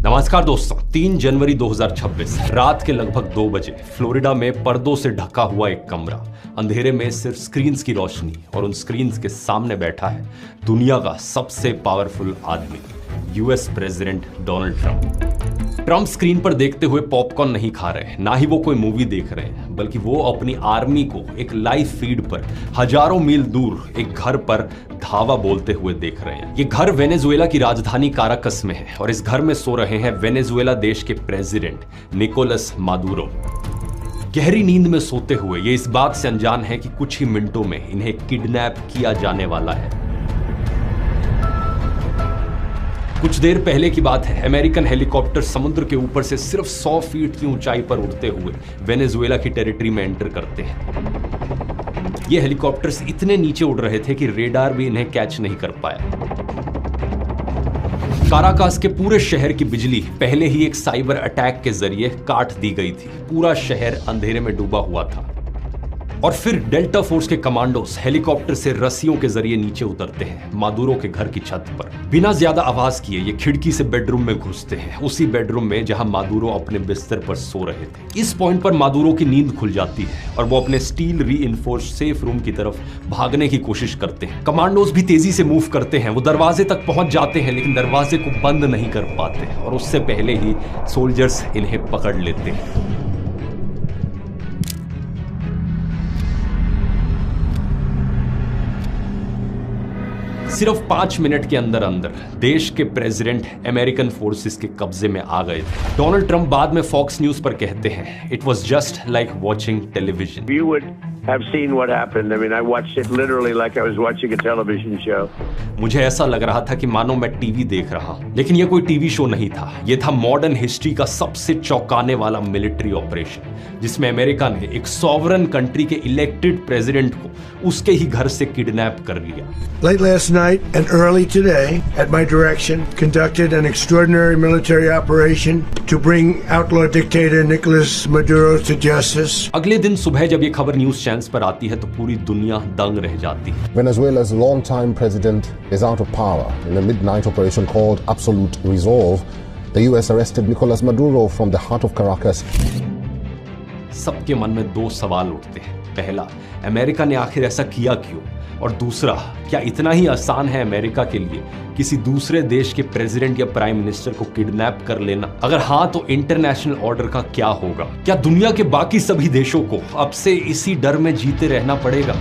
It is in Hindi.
नमस्कार दोस्तों, 3 जनवरी 2026 रात के लगभग 2 बजे फ्लोरिडा में पर्दों से ढका हुआ एक कमरा, अंधेरे में सिर्फ स्क्रीन्स की रोशनी और उन स्क्रीन्स के सामने बैठा है दुनिया का सबसे पावरफुल आदमी, US president Donald Trump. Trump screen पर देखते हुए पॉपकॉर्न नहीं खा रहे, ना ही वो कोई मूवी देख रहे हैं, बल्कि वो अपनी आर्मी को एक लाइव फीड पर हजारों मील दूर एक घर पर धावा बोलते हुए देख रहे हैं। ये घर वेनेजुएला की राजधानी काराकस में है और इस घर में सो रहे हैं वेनेजुएला देश के प्रेसिडेंट निकोलस मादुरो। गहरी नींद में सोते हुए ये इस बात से अनजान है कि कुछ ही मिनटों में इन्हें किडनैप किया जाने वाला है। कुछ देर पहले की बात है, अमेरिकन हेलीकॉप्टर समुद्र के ऊपर से सिर्फ 100 फीट की ऊंचाई पर उड़ते हुए वेनेजुएला की टेरिटरी में एंटर करते हैं। ये हेलीकॉप्टर्स इतने नीचे उड़ रहे थे कि रेडार भी इन्हें कैच नहीं कर पाया। काराकास के पूरे शहर की बिजली पहले ही एक साइबर अटैक के जरिए काट दी गई थी। पूरा शहर अंधेरे में डूबा हुआ था। और फिर डेल्टा फोर्स के कमांडोस हेलीकॉप्टर से रस्सियों के जरिए नीचे उतरते हैं मादुरो के घर की छत पर। बिना ज्यादा आवाज किए ये खिड़की से बेडरूम में घुसते हैं, उसी बेडरूम में जहां मादुरो अपने बिस्तर पर सो रहे थे। इस पॉइंट पर मादुरो की नींद खुल जाती है और वो अपने स्टील रीइंफोर्स्ड सेफ रूम की तरफ भागने की कोशिश करते हैं। कमांडोस भी तेजी से मूव करते हैं, वो दरवाजे तक पहुंच जाते हैं लेकिन दरवाजे को बंद नहीं कर पाते और उससे पहले ही सोल्जर्स इन्हें पकड़ लेते हैं। सिर्फ 5 मिनट के अंदर अंदर देश के प्रेसिडेंट अमेरिकन फोर्सेस के कब्जे में आ गए थे। डोनाल्ड ट्रंप बाद में फॉक्स न्यूज पर कहते हैं, it was just like watching television. You would have seen what happened. I mean, I watched it literally like I was watching a television show. मुझे ऐसा लग रहा था कि मानो मैं टीवी देख रहा हूं, लेकिन यह कोई टीवी शो नहीं था। यह था मॉडर्न हिस्ट्री का सबसे चौंकाने वाला मिलिट्री ऑपरेशन, जिसमें अमेरिका ने एक सॉवरन कंट्री के इलेक्टेड प्रेसिडेंट को उसके ही घर से किडनैप कर लिया। Late last night and early today, at my direction, conducted an extraordinary military operation to bring outlaw dictator Nicolas Maduro to justice. अगले दिन सुबह जब ये खबर न्यूज चैनल्स पर आती है तो पूरी दुनिया दंग रह जाती है। Venezuela's long-time president is out of power. In a midnight operation called Absolute Resolve, the US arrested Nicolas Maduro from the heart of Caracas. सबके मन में 2 सवाल उठते हैं। पहला, अमेरिका ने आखिर ऐसा किया क्यों? और दूसरा, क्या इतना ही आसान है अमेरिका के लिए किसी दूसरे देश के प्रेसिडेंट या प्राइम मिनिस्टर को किडनैप कर लेना? अगर हाँ, तो इंटरनेशनल ऑर्डर का क्या होगा? क्या दुनिया के बाकी सभी देशों को अब से इसी डर में जीते रहना पड़ेगा?